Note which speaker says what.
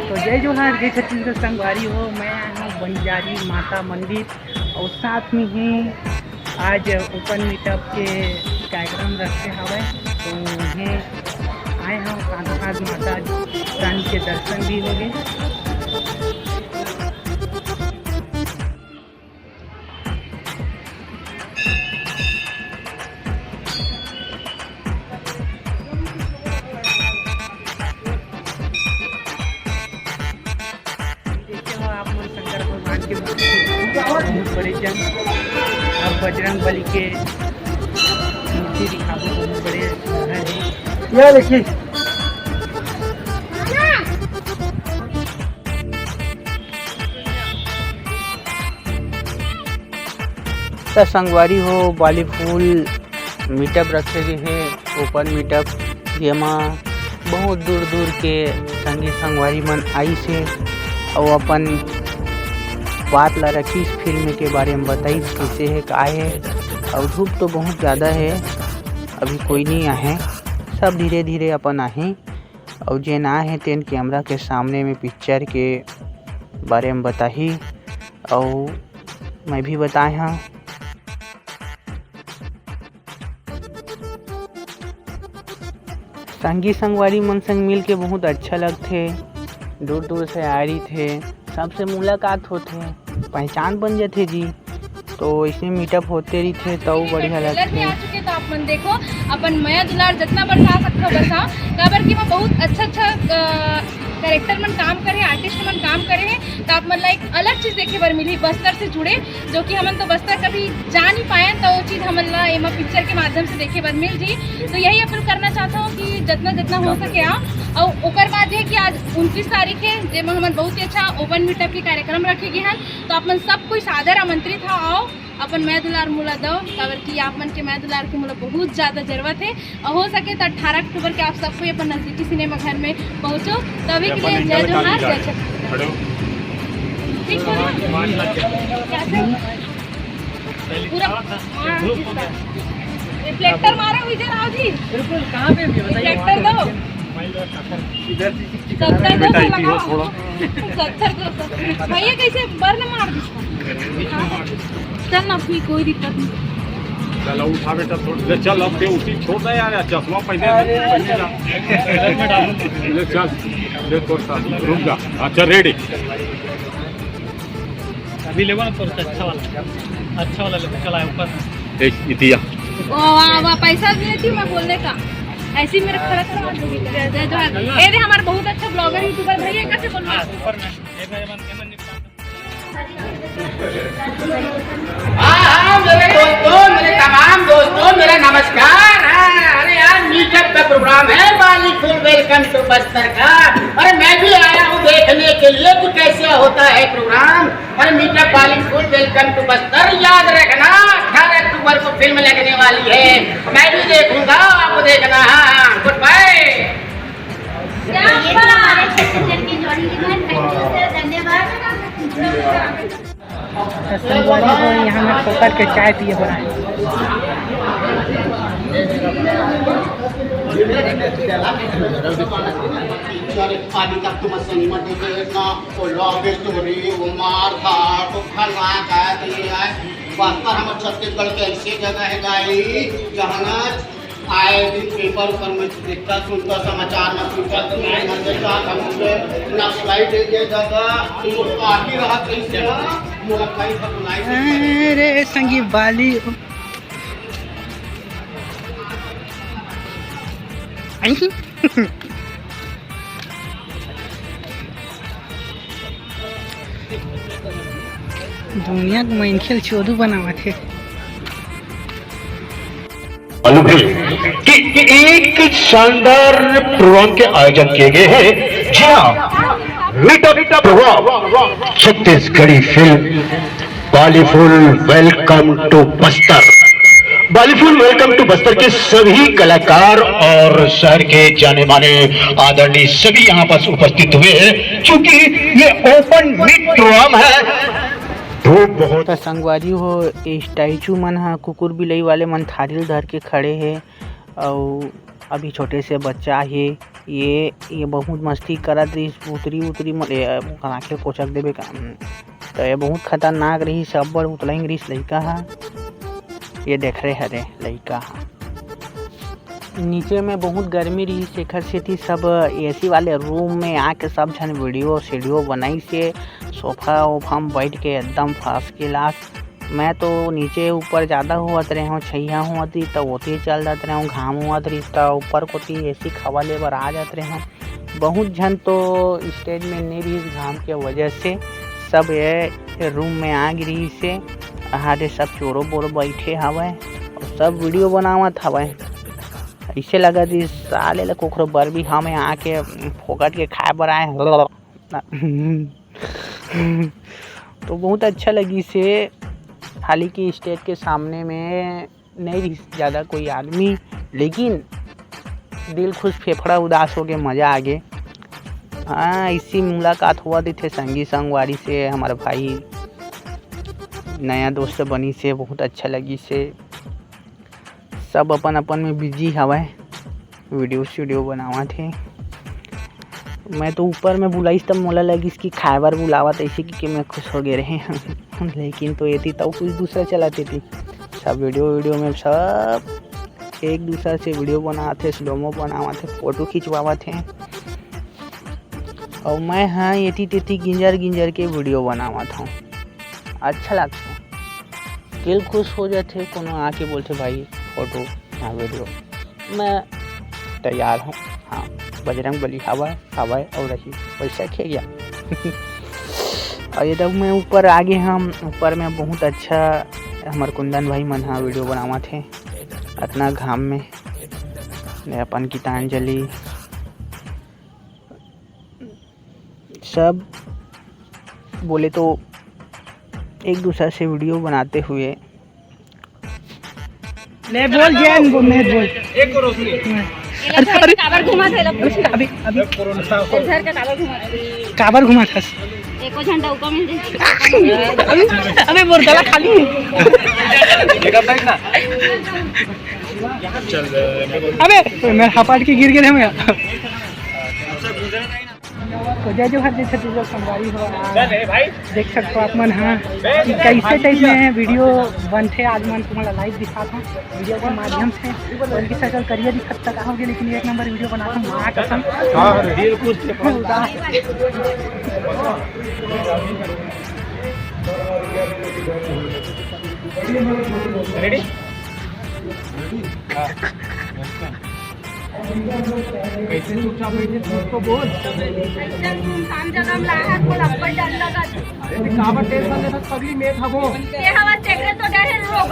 Speaker 1: तो जय जोहार, जय छत्तीसगढ़ संगवारी हो। मैं आया हूँ बंजारी माता मंदिर और साथ में ही आज ओपन मीटअप के कार्यक्रम रखे हवे, तो उन्हें आए हम साथ साथ माता रानी के दर्शन भी हो गए। आप मन शंकर भगवान के बहुत बड़े जन और बजरंग बली के मूर्ति दिखाते बहुत बड़े हैं। यह देखिए तो संगवारी हो बाली फूल मीटअप रखे गए हैं। ओपन मीटअप जेमा बहुत दूर दूर के संगी संगवारी मन आई से और अपन बात ला रखी इस फिल्म के बारे में बताई कैसे है का है। और धूप तो बहुत ज़्यादा है, अभी कोई नहीं आए, सब धीरे धीरे अपन आए और जे ना है तेन कैमरा के सामने में पिक्चर के बारे में बताही और मैं भी बताए हाँ। संगी संगवारी मन संग मिल के बहुत अच्छा लगते, दूर दूर से आ रही थे, सबसे मुलाकात होते, पहचान बन जाते जी। तो इसमें मीटअप होते रही थे तो बढ़िया लगते।
Speaker 2: आ चुके तो आप मन देखो अपन मया दुलार जितना बरसा सकता बरसा काबर की मैं बहुत अच्छा कैरेक्टर मन काम करे, आर्टिस्ट मन काम करे हैं, तो आप मन एक अलग चीज़ देखे बर मिली बस्तर से जुड़े, जो कि हमन तो बस्तर कभी जा नहीं पाए, तो वो चीज़ हमन ला एमा पिक्चर के माध्यम से देखे बर मिल जी। तो यही अपील करना चाहता हूँ कि जितना हो सके आओ। और ओकर बाद है कि आज 29 तारीख है जेमा हमन बहुत ही अच्छा ओपन मीटअप के कार्यक्रम रखे गए हैं, तो आप मन सब कोई सादर आमंत्रित हो आओ अपन मैं दुलार मुला दो, काबर कि आप मन के मैं दुलार के मुला बहुत ज़्यादा जरूरत है। और हो सके तो 18 अक्टूबर के आप सबको अपन नजदीकी सिनेमा घर में पहुँचो। तभी के लिए जय जोहार, जय छत्तीसगढ़। ठीक पूरा रिफ्लेक्टर मारा हुई जरा आओ जी, बिल्कुल कहाँ पे रिफ्लेक्टर दो, भैया कैसे बर न मार चल ना, फिर कोई दिक्कत नहीं।
Speaker 3: चलो उठा बेटा थोड़ा, चल अब उठी छोड़ दे यार, चश्मा पहले चल ले तो रुक जा। अच्छा रेडी,
Speaker 4: अभी लेवा ना थोड़ा अच्छा वाला लेते चला ऊपर
Speaker 3: एक दिया।
Speaker 2: वाह पैसा देती मैं बोलने का, ऐसी मेरे खड़ा करवा दूंगी। ये हमारे बहुत अच्छा ब्लॉगर यूट्यूबर भैया कैसे बोलवा
Speaker 4: ऊपर में एक मन
Speaker 5: मेरे दोस्तों, मेरे तमाम दोस्तों, मेरा नमस्कार। अरे यार मीटअप का प्रोग्राम है बाली फुल वेलकम टू बस्तर का। अरे मैं भी आया हूँ देखने के लिए कि कैसे होता है प्रोग्राम। अरे मीटअप बाली फुल वेलकम टू बस्तर याद रखना, 18 अक्टूबर को फिल्म लगने वाली है, मैं भी देखूंगा, आपको देखना। Good bye.
Speaker 1: संगवारी हो यहाँ में ठोकर के चाय पिए बना
Speaker 5: हमारे छत्तीसगढ़ के ऐसी जगह है गाई जहाँ आए दिन पेपर ऊपर में देखता सुनता समाचार में सुनता
Speaker 1: अरे संगी बाली दुनिया को मैं खेल चोदू बनावा थे
Speaker 6: कि एक शानदार प्रोग्राम के आयोजन किए गए हैं। जी हाँ, मीटअप प्रोग्राम छत्तीसगढ़ी फिल्म बालीफुल वेलकम टू बस्तर। बालीफुल वेलकम टू बस्तर के सभी कलाकार और शहर के जाने माने आदरणीय सभी यहाँ पर उपस्थित हुए हैं, क्योंकि ये ओपन मीट प्रोग्राम है। धूप बहुत
Speaker 1: संगवारी हो स्टैचू मन हा कुकुर बिलई वाले मन थारिल धर के खड़े है और अभी छोटे से बच्चा है ये बहुत मस्ती करत रही, उतरी आँखें कोचक देवे का। तो ये बहुत खतरनाक रही, सब बड़ उतलंग रही लड़का हा। ये देख रहे हरे लड़का हा। नीचे में बहुत गर्मी रही, शेखर सेठी सब एसी वाले रूम में आके सब झन वीडियो बनाई से सोफा वोफा में बैठ के एकदम फर्स्ट क्लास। मैं तो नीचे ऊपर ज़्यादा हुआत रहे हूँ, छैया हुआ थी तो होती चल जाते रहे हूँ, घाम हुआ रही तो ऊपर को थी एसी खवा ले बर आ जाते रहे हूँ। बहुत झन तो स्टेज में नहीं रही घाम के वजह से, सब ये रूम में आ गिरी से हारे सब चोरो बोरो बैठे हवे और सब वीडियो बनावत हवे। ऐसे लगा थी साले ला कोखरो बर भी हमें आके फोकट के खाए बर आए। तो बहुत अच्छा लगी से। हालांकि स्टेज के सामने में नहीं रही ज़्यादा कोई आदमी, लेकिन दिल खुश फेफड़ा उदास हो गए, मज़ा आ गए। हाँ, इसी मुलाकात हुआ थे संगी संगवारी से, हमारे भाई नया दोस्त बनी से, बहुत अच्छा लगी से। सब अपन अपन में बिजी हवा, वीडियो बनावा थे। मैं तो ऊपर में बुलाईस तब मोला लगी इसकी खाए बुलावा था, इसी कि मैं खुश हो गए रहे। लेकिन तो ये थी तब कुछ दूसरा चलाती थी। सब वीडियो में सब एक दूसरे से वीडियो बनाते, स्लोमो बनाते, फोटो खिंचवावा थे। और मैं हाँ ये थी गिंजर के वीडियो बनावा था। अच्छा लगता, दिल खुश हो जाते। कोनो आके बोलते भाई फोटो हाँ वीडियो, मैं तैयार हूँ। हाँ, बजरंग बली हवा और रही पैसा खे गया। और ये तब मैं ऊपर आगे, हम ऊपर में बहुत अच्छा हमारे कुंदन भाई मन हाँ वीडियो बनावा थे इतना घाम में। अपन गीतांजलि सब बोले तो एक दूसरे से वीडियो बनाते हुए
Speaker 4: ले बोल जैन बोल नहीं बोल एक को रोशनी
Speaker 2: अरे काबर घुमा थे
Speaker 4: अभी
Speaker 2: घर का
Speaker 4: काबर घुमा था
Speaker 2: एको झंडा ऊपर मिल जाए।
Speaker 4: अबे मोर गला खाली अबे मैं हपाट के गिर गए हम। तो जय जोहर जय छत्तीसगढ़ संगवारी हो, देख सकते हो आप मन हाँ कि कैसे टाइप में वीडियो बनते। आज मन तुम्हारा लाइव दिखाता हूँ वीडियो के माध्यम से। उनकी शक्ल करिए दिखत तक होगी, लेकिन एक नंबर वीडियो बनाता हूँ माँ कसम। रेडी कैसे चुपचाप बैठे तो बोल
Speaker 2: काम जगह में लाहत को लपट डर लगा।
Speaker 4: अरे काबर टेंशन लेता सभी में था वो
Speaker 2: ये हवा चेक तो डर है रोग।